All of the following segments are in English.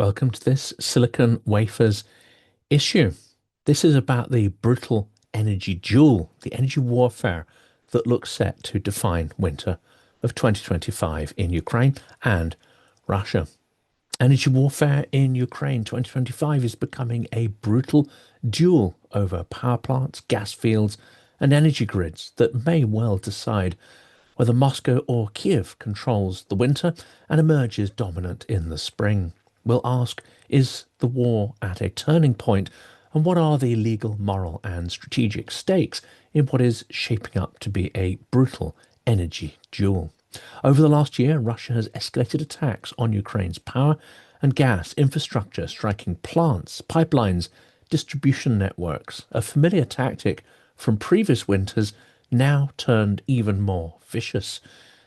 Welcome to this Silicon Wafers issue. This is about the brutal energy duel, the energy warfare that looks set to define winter of 2025 in Ukraine and Russia. Energy warfare in Ukraine 2025 is becoming a brutal duel over power plants, gas fields, and energy grids that may well decide whether Moscow or Kiev controls the winter and emerges dominant in the spring. We'll ask, is the war at a turning point? And what are the legal, moral, and strategic stakes in what is shaping up to be a brutal energy duel? Over the last year, Russia has escalated attacks on Ukraine's power and gas infrastructure, striking plants, pipelines, distribution networks, a familiar tactic from previous winters, now turned even more vicious.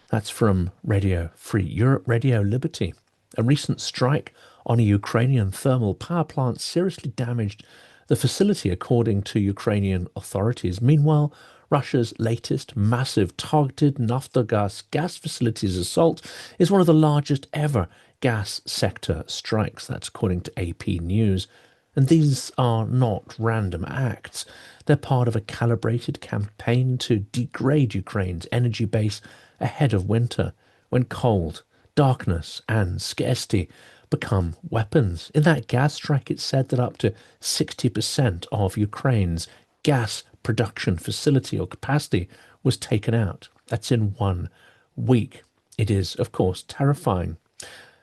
That's from Radio Free Europe, RadioLiberty. A recent strike on a Ukrainian thermal power plant seriously damaged the facility, according to Ukrainian authorities. Meanwhile, Russia's latest massive targeted Naftogaz gas facilities assault is one of the largest ever gas sector strikes. That's according to AP News. And these are not random acts. They're part of a calibrated campaign to degrade Ukraine's energy base ahead of winter, when cold, darkness, and scarcity become weapons. In that gas strike, it's said that up to 60% of Ukraine's gas production facility or capacity was taken out. That's in 1 week. It is, of course, terrifying.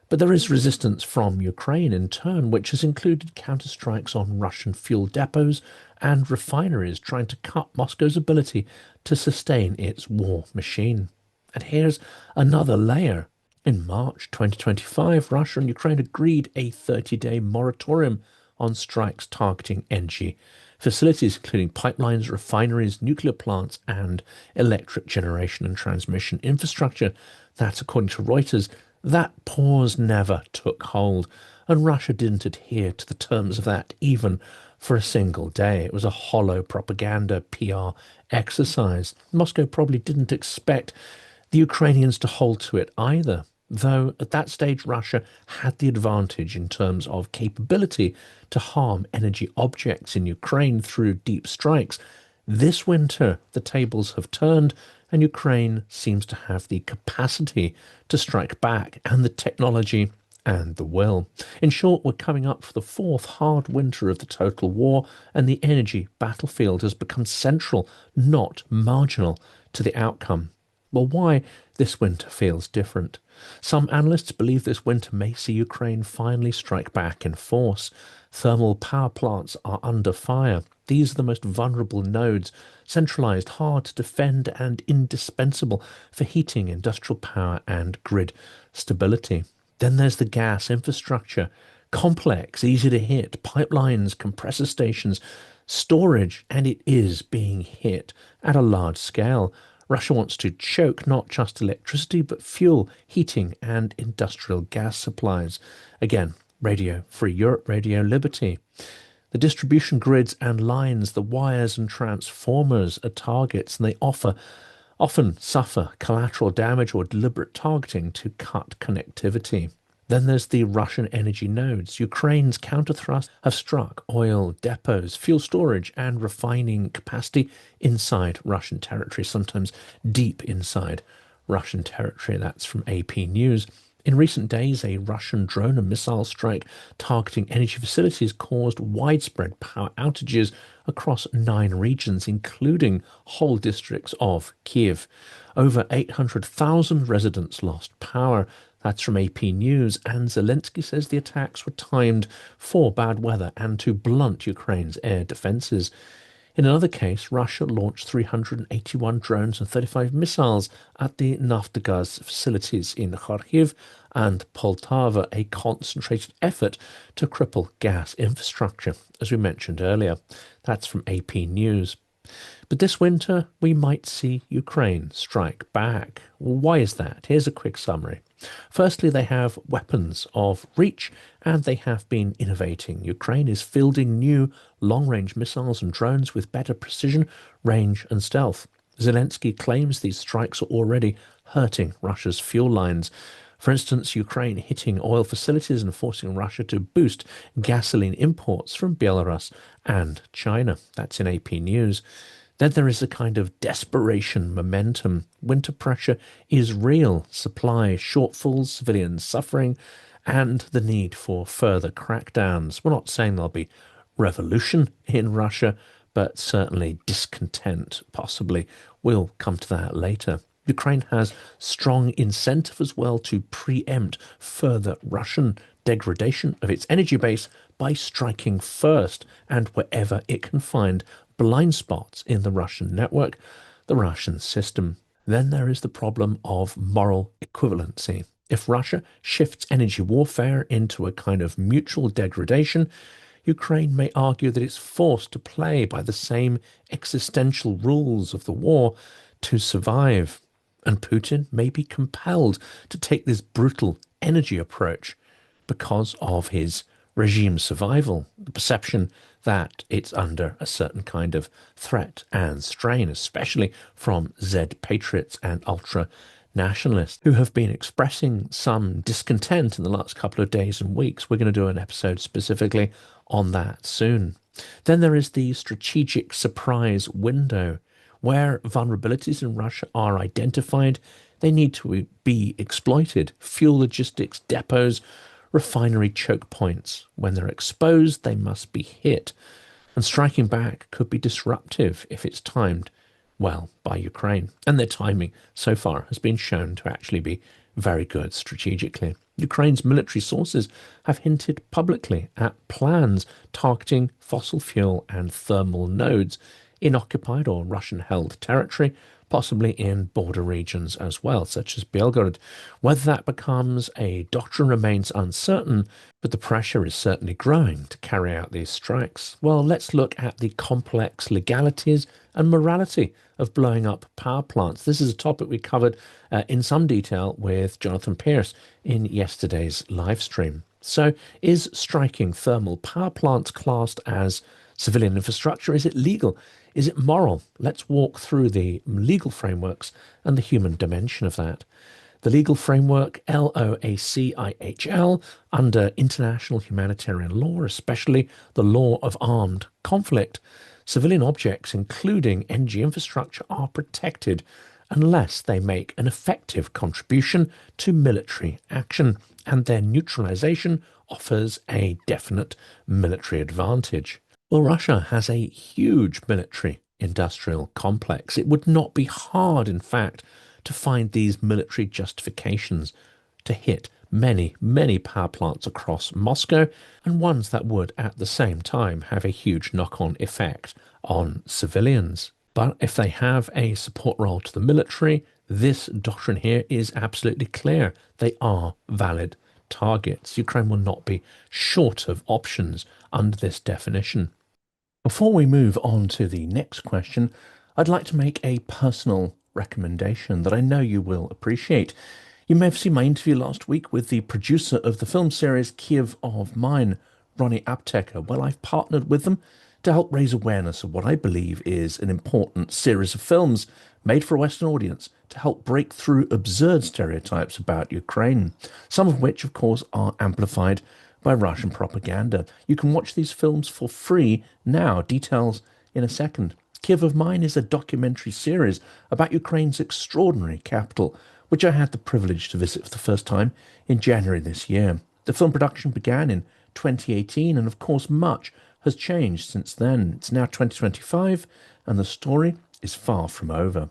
But there is resistance from Ukraine in turn, which has included counterstrikes on Russian fuel depots and refineries, trying to cut Moscow's ability to sustain its war machine. And here's another layer. In March 2025, Russia and Ukraine agreed a 30-day moratorium on strikes targeting energy facilities, including pipelines, refineries, nuclear plants, and electric generation and transmission infrastructure. That's according to Reuters. That pause never took hold, and Russia didn't adhere to the terms of that even for a single day. It was a hollow propaganda PR exercise. Moscow probably didn't expect the Ukrainians to hold to it either, though at that stage Russia had the advantage in terms of capability to harm energy objects in Ukraine through deep strikes. This winter, the tables have turned, and Ukraine seems to have the capacity to strike back, and the technology and the will. In short, we're coming up for the fourth hard winter of the total war, and the energy battlefield has become central, not marginal, to the outcome. Well, why this winter feels different? Some analysts believe this winter may see Ukraine finally strike back in force. Thermal power plants are under fire. These are the most vulnerable nodes, centralized, hard to defend, and indispensable for heating, industrial power, and grid stability. Then there's the gas infrastructure, complex, easy to hit, pipelines, compressor stations, storage, and it is being hit at a large scale. Russia wants to choke not just electricity, but fuel, heating, and industrial gas supplies. Again, Radio Free Europe, RadioLiberty. The distribution grids and lines, the wires and transformers are targets, and they often suffer collateral damage or deliberate targeting to cut connectivity. Then there's the Russian energy nodes. Ukraine's counterthrusts have struck oil depots, fuel storage, and refining capacity inside Russian territory, sometimes deep inside Russian territory. That's from AP News. In recent days, a Russian drone and missile strike targeting energy facilities caused widespread power outages across 9 regions, including whole districts of Kiev. Over 800,000 residents lost power. That's from AP News, and Zelensky says the attacks were timed for bad weather and to blunt Ukraine's air defences. In another case, Russia launched 381 drones and 35 missiles at the Naftogaz facilities in Kharkiv and Poltava, a concentrated effort to cripple gas infrastructure, as we mentioned earlier. That's from AP News. But this winter, we might see Ukraine strike back. Why is that? Here's a quick summary. Firstly, they have weapons of reach, and they have been innovating. Ukraine is fielding new long-range missiles and drones with better precision, range, and stealth. Zelensky claims these strikes are already hurting Russia's fuel lines. For instance, Ukraine hitting oil facilities and forcing Russia to boost gasoline imports from Belarus and China. That's in AP News. Then there is a kind of desperation momentum. Winter pressure is real. Supply shortfalls, civilians suffering, and the need for further crackdowns. We're not saying there'll be revolution in Russia, but certainly discontent, possibly. We'll come to that later. Ukraine has strong incentive as well to preempt further Russian degradation of its energy base by striking first and wherever it can find blind spots in the Russian network, the Russian system. Then there is the problem of moral equivalency. If Russia shifts energy warfare into a kind of mutual degradation, Ukraine may argue that it's forced to play by the same existential rules of the war to survive. And Putin may be compelled to take this brutal energy approach because of his regime survival, the perception that it's under a certain kind of threat and strain, especially from Z patriots and ultra nationalists who have been expressing some discontent in the last couple of days and weeks. We're going to do an episode specifically on that soon. Then there is the strategic surprise window. Where vulnerabilities in Russia are identified, they need to be exploited. Fuel logistics depots, refinery choke points. When they're exposed, they must be hit. And striking back could be disruptive if it's timed well by Ukraine. And their timing so far has been shown to actually be very good strategically. Ukraine's military sources have hinted publicly at plans targeting fossil fuel and thermal nodes in occupied or Russian-held territory, possibly in border regions as well, such as Belgorod. Whether that becomes a doctrine remains uncertain, but the pressure is certainly growing to carry out these strikes. Well, let's look at the complex legalities and morality of blowing up power plants. This is a topic we covered in some detail with Jonathan Pierce in yesterday's live stream. So, is striking thermal power plants classed as civilian infrastructure? Is it legal? Is it moral? Let's walk through the legal frameworks and the human dimension of that. The legal framework, LOACIHL, under international humanitarian law, especially the law of armed conflict, civilian objects, including energy infrastructure, are protected unless they make an effective contribution to military action, and their neutralization offers a definite military advantage. Well, Russia has a huge military industrial complex. It would not be hard, in fact, to find these military justifications to hit many, many power plants across Moscow, and ones that would at the same time have a huge knock-on effect on civilians. But if they have a support role to the military, this doctrine here is absolutely clear. They are valid targets. Ukraine will not be short of options under this definition. Before we move on to the next question, I'd like to make a personal recommendation that I know you will appreciate. You may have seen my interview last week with the producer of the film series Kyiv of Mine, Ronnie Apteker. Well, I've partnered with them to help raise awareness of what I believe is an important series of films made for a Western audience to help break through absurd stereotypes about Ukraine, some of which, of course, are amplified by Russian propaganda. You can watch these films for free now. Details in a second. Kyiv of Mine is a documentary series about Ukraine's extraordinary capital, which I had the privilege to visit for the first time in January this year. The film production began in 2018, and of course much has changed since then. It's now 2025, and the story is far from over.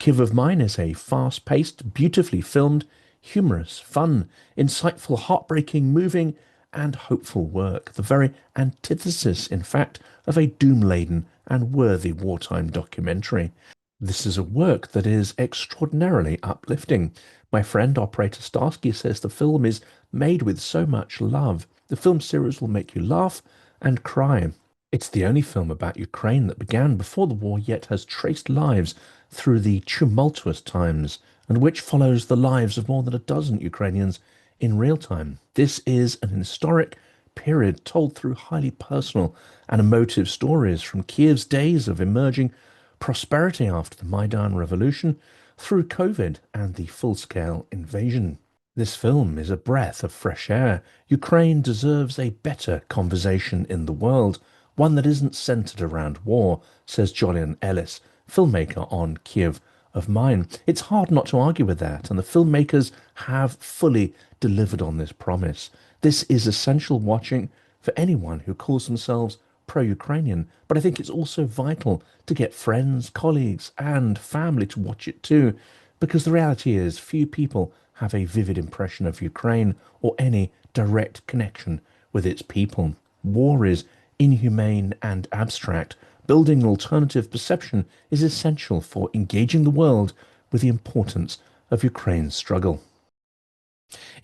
Kyiv of Mine is a fast-paced, beautifully filmed, humorous, fun, insightful, heartbreaking, moving, and hopeful work, the very antithesis, in fact, of a doom-laden and worthy wartime documentary. This is a work that is extraordinarily uplifting. My friend, operator Starsky, says the film is made with so much love. The film series will make you laugh and cry. It's the only film about Ukraine that began before the war yet has traced lives through the tumultuous times, and which follows the lives of more than a dozen Ukrainians in real time. This is an historic period told through highly personal and emotive stories from Kiev's days of emerging prosperity after the Maidan Revolution through COVID and the full-scale invasion. This film is a breath of fresh air. Ukraine deserves a better conversation in the world, one that isn't centered around war, says Julian Ellis, filmmaker on Kiev of Mine. It's hard not to argue with that, and the filmmakers have fully delivered on this promise. This is essential watching for anyone who calls themselves pro-Ukrainian, but I think it's also vital to get friends, colleagues, and family to watch it too, because the reality is few people have a vivid impression of Ukraine or any direct connection with its people. War is inhumane and abstract. Building an alternative perception is essential for engaging the world with the importance of Ukraine's struggle.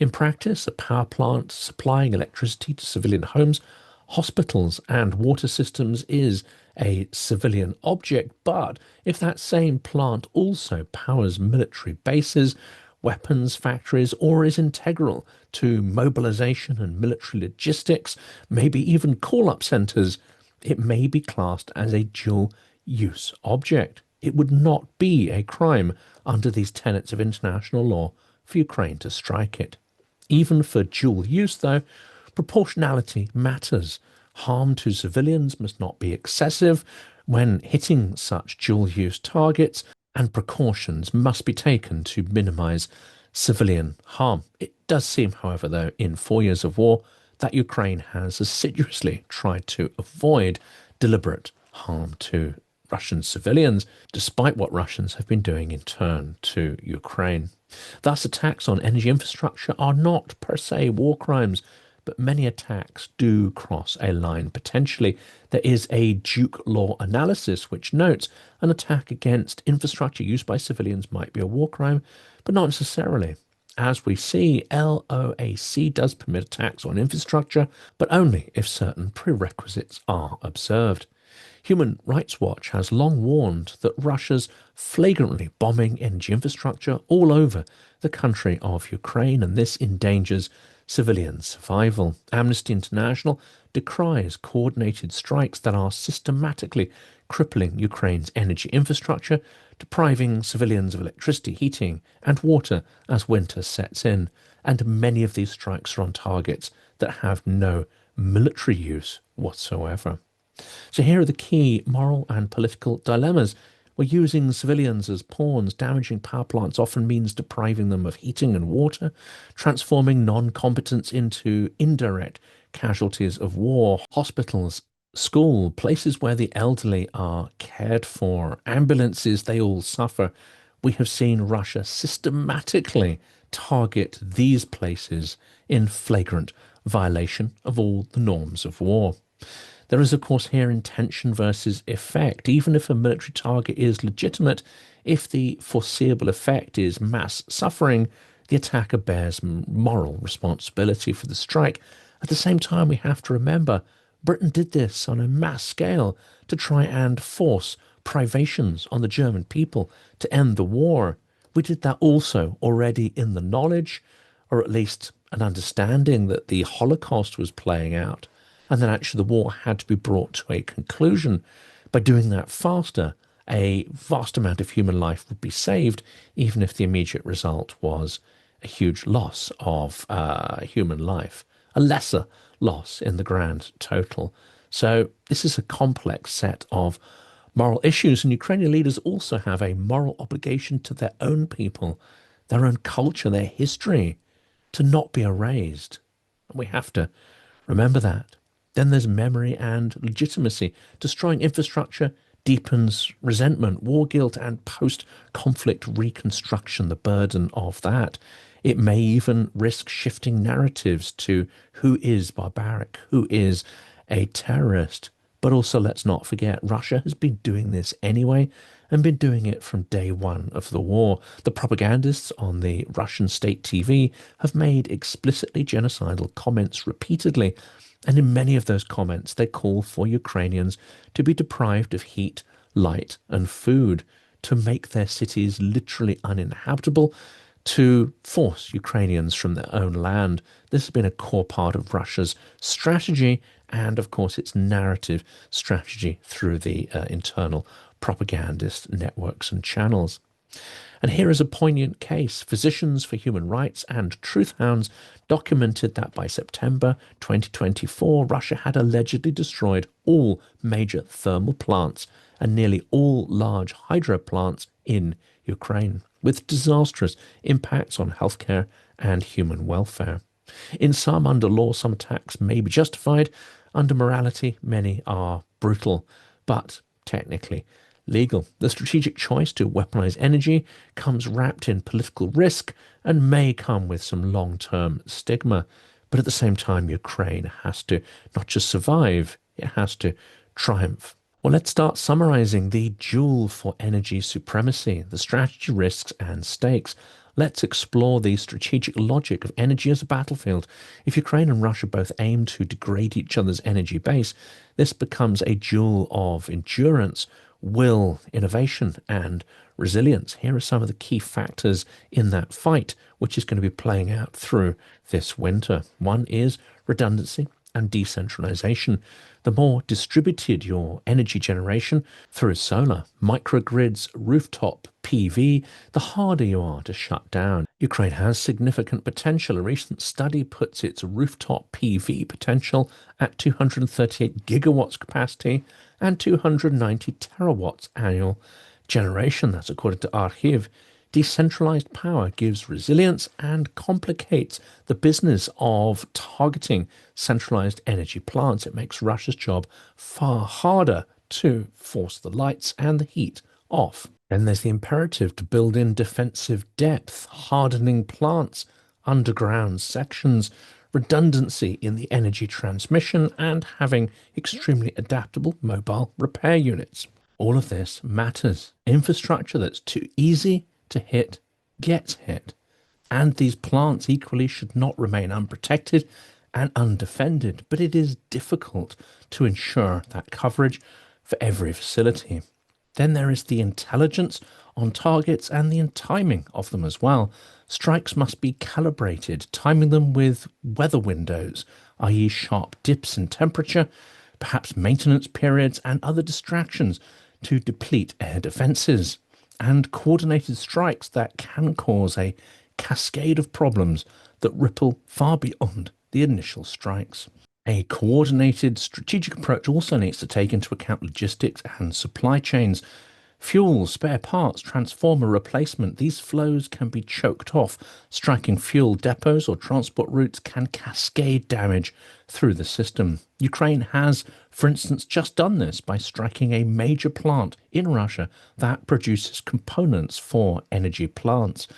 In practice, a power plant supplying electricity to civilian homes, hospitals, and water systems is a civilian object, but if that same plant also powers military bases, weapons factories, or is integral to mobilization and military logistics, maybe even call-up centers, it may be classed as a dual-use object. It would not be a crime under these tenets of international law for Ukraine to strike it. Even for dual use, though, proportionality matters. Harm to civilians must not be excessive when hitting such dual use targets, and precautions must be taken to minimize civilian harm. It does seem, however, though, in 4 years of war, that Ukraine has assiduously tried to avoid deliberate harm to Russian civilians, despite what Russians have been doing in turn to Ukraine. Thus, attacks on energy infrastructure are not per se war crimes, but many attacks do cross a line potentially. There is a Duke law analysis which notes an attack against infrastructure used by civilians might be a war crime, but not necessarily. As we see, LOAC does permit attacks on infrastructure, but only if certain prerequisites are observed. Human Rights Watch has long warned that Russia's flagrantly bombing energy infrastructure all over the country of Ukraine, and this endangers civilian survival. Amnesty International decries coordinated strikes that are systematically crippling Ukraine's energy infrastructure, depriving civilians of electricity, heating, and water as winter sets in. And many of these strikes are on targets that have no military use whatsoever. So here are the key moral and political dilemmas. We're using civilians as pawns. Damaging power plants often means depriving them of heating and water, transforming non-competence into indirect casualties of war. Hospitals, school, places where the elderly are cared for, ambulances, they all suffer. We have seen Russia systematically target these places in flagrant violation of all the norms of war. There is, of course, here intention versus effect. Even if a military target is legitimate, if the foreseeable effect is mass suffering, the attacker bears moral responsibility for the strike. At the same time, we have to remember Britain did this on a mass scale to try and force privations on the German people to end the war. We did that also already in the knowledge, or at least an understanding, that the Holocaust was playing out, and then actually the war had to be brought to a conclusion. By doing that faster, a vast amount of human life would be saved, even if the immediate result was a huge loss of human life, a lesser loss in the grand total. So this is a complex set of moral issues, and Ukrainian leaders also have a moral obligation to their own people, their own culture, their history, to not be erased. We have to remember that. Then there's memory and legitimacy. Destroying infrastructure deepens resentment, war guilt, and post-conflict reconstruction, the burden of that. It may even risk shifting narratives to who is barbaric, who is a terrorist. But also, let's not forget, Russia has been doing this anyway and been doing it from day one of the war. The propagandists on the Russian state TV have made explicitly genocidal comments repeatedly. And in many of those comments, they call for Ukrainians to be deprived of heat, light, and food, to make their cities literally uninhabitable, to force Ukrainians from their own land. This has been a core part of Russia's strategy and, of course, its narrative strategy through the internal propagandist networks and channels. And here is a poignant case. Physicians for Human Rights and Truth Hounds documented that by September 2024, Russia had allegedly destroyed all major thermal plants and nearly all large hydro plants in Ukraine, with disastrous impacts on healthcare and human welfare. In some, under law, some attacks may be justified. Under morality, many are brutal, but technically legal. The strategic choice to weaponize energy comes wrapped in political risk and may come with some long-term stigma. But at the same time, Ukraine has to not just survive, it has to triumph. Well, let's start summarizing the duel for energy supremacy, the strategy, risks, and stakes. Let's explore the strategic logic of energy as a battlefield. If Ukraine and Russia both aim to degrade each other's energy base, this becomes a duel of endurance, will, innovation, and resilience. Here are some of the key factors in that fight, which is going to be playing out through this winter. One is redundancy and decentralization. The more distributed your energy generation through solar, microgrids, rooftop PV, the harder you are to shut down. Ukraine has significant potential. A recent study puts its rooftop PV potential at 238 gigawatts capacity and 290 terawatts annual generation. That's according to Kyiv. Decentralized power gives resilience and complicates the business of targeting centralized energy plants. It makes Russia's job far harder to force the lights and the heat off. Then there's the imperative to build in defensive depth, hardening plants, underground sections, redundancy in the energy transmission, and having extremely adaptable mobile repair units. All of this matters. Infrastructure that's too easy to hit gets hit. And these plants equally should not remain unprotected and undefended, but it is difficult to ensure that coverage for every facility. Then there is the intelligence on targets and the timing of them as well. Strikes must be calibrated, timing them with weather windows, i.e. sharp dips in temperature, perhaps maintenance periods and other distractions to deplete air defences, and coordinated strikes that can cause a cascade of problems that ripple far beyond the initial strikes. A coordinated strategic approach also needs to take into account logistics and supply chains. Fuel, spare parts, transformer replacement, these flows can be choked off. Striking fuel depots or transport routes can cascade damage through the system. Ukraine has, for instance, just done this by striking a major plant in Russia that produces components for energy plants.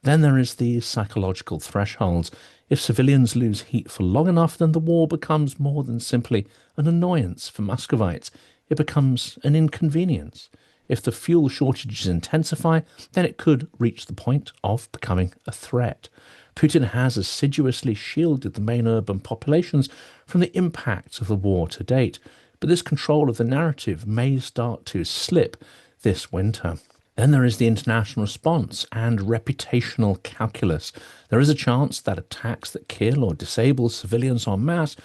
Then there is the psychological thresholds. If civilians lose heat for long enough, then the war becomes more than simply an annoyance for Muscovites. It becomes an inconvenience. If the fuel shortages intensify, then it could reach the point of becoming a threat. Putin has assiduously shielded the main urban populations from the impacts of the war to date, but this control of the narrative may start to slip this winter. Then there is the international response and reputational calculus. There is a chance that attacks that kill or disable civilians en masse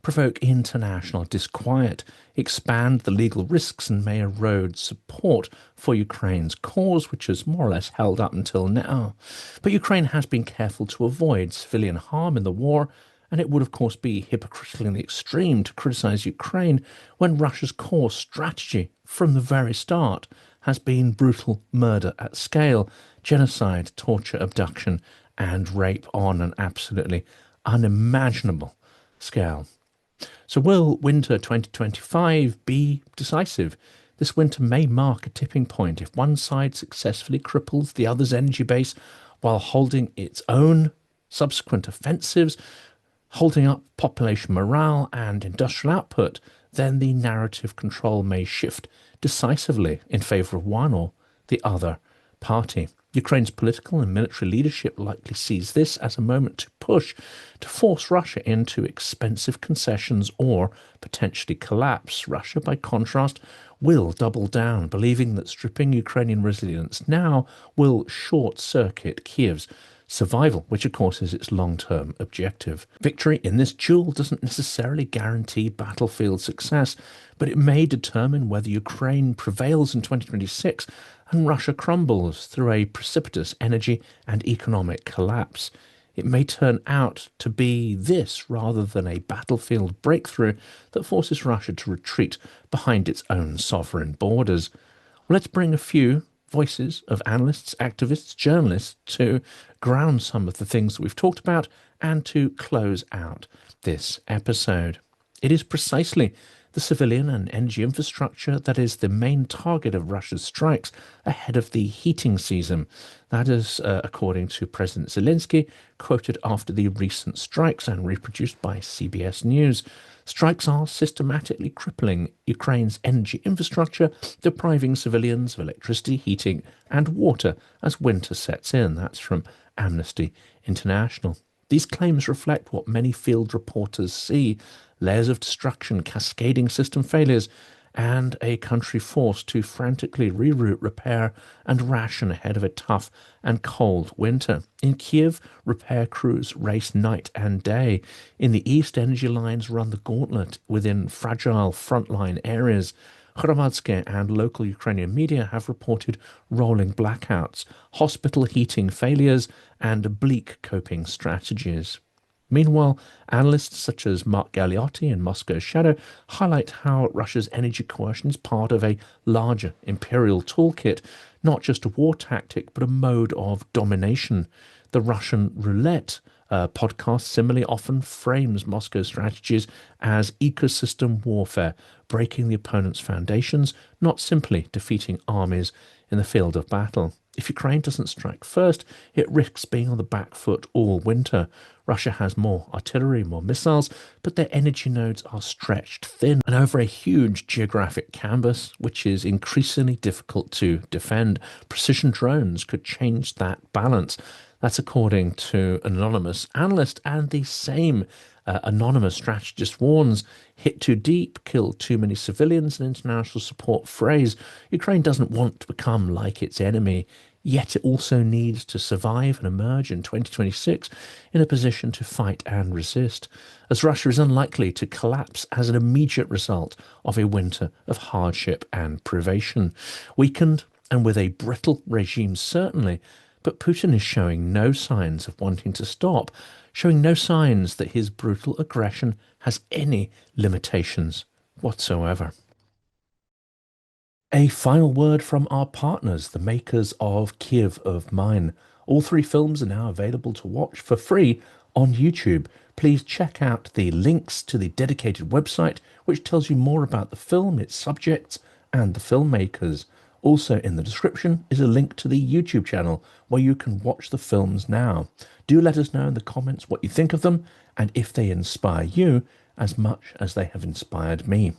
provoke international disquiet, expand the legal risks, and may erode support for Ukraine's cause, which has more or less held up until now. But Ukraine has been careful to avoid civilian harm in the war, and it would of course be hypocritical in the extreme to criticize Ukraine when Russia's core strategy from the very start has been brutal murder at scale, genocide, torture, abduction, and rape on an absolutely unimaginable scale. So will winter 2025 be decisive? This winter may mark a tipping point if one side successfully cripples the other's energy base while holding its own subsequent offensives, holding up population morale and industrial output, then the narrative control may shift decisively in favour of one or the other party. Ukraine's political and military leadership likely sees this as a moment to push, to force Russia into expensive concessions or potentially collapse. Russia, by contrast, will double down, believing that stripping Ukrainian resilience now will short-circuit Kiev's survival, which of course is its long-term objective. Victory in this duel doesn't necessarily guarantee battlefield success, but it may determine whether Ukraine prevails in 2026 and Russia crumbles through a precipitous energy and economic collapse. It may turn out to be this rather than a battlefield breakthrough that forces Russia to retreat behind its own sovereign borders. Well, let's bring a few voices of analysts, activists, journalists to ground some of the things that we've talked about and to close out this episode. It is precisely the civilian and energy infrastructure that is the main target of Russia's strikes ahead of the heating season. That is, according to President Zelensky, quoted after the recent strikes and reproduced by CBS News. Strikes are systematically crippling Ukraine's energy infrastructure, depriving civilians of electricity, heating, and water as winter sets in. That's from Amnesty International. These claims reflect what many field reporters see: layers of destruction, cascading system failures, and a country forced to frantically reroute, repair, and ration ahead of a tough and cold winter. In Kiev, repair crews race night and day. In the east, energy lines run the gauntlet within fragile frontline areas. Hromadske and local Ukrainian media have reported rolling blackouts, hospital heating failures, and bleak coping strategies. Meanwhile, analysts such as Mark Galeotti in Moscow's Shadow highlight how Russia's energy coercion is part of a larger imperial toolkit, not just a war tactic, but a mode of domination. The Russian roulette podcast similarly often frames Moscow's strategies as ecosystem warfare, breaking the opponent's foundations, not simply defeating armies in the field of battle. If Ukraine doesn't strike first, it risks being on the back foot all winter. Russia has more artillery, more missiles, but their energy nodes are stretched thin and over a huge geographic canvas, which is increasingly difficult to defend. Precision drones could change that balance. That's according to an anonymous analyst, and the same anonymous strategist warns: hit too deep, kill too many civilians, an international support phrase. Ukraine doesn't want to become like its enemy, yet it also needs to survive and emerge in 2026 in a position to fight and resist, as Russia is unlikely to collapse as an immediate result of a winter of hardship and privation. Weakened and with a brittle regime, certainly, but Putin is showing no signs of wanting to stop, showing no signs that his brutal aggression has any limitations whatsoever. A final word from our partners, the makers of Kyiv of Mine. All three films are now available to watch for free on YouTube. Please check out the links to the dedicated website, which tells you more about the film, its subjects, and the filmmakers. Also in the description is a link to the YouTube channel where you can watch the films now. Do let us know in the comments what you think of them and if they inspire you as much as they have inspired me.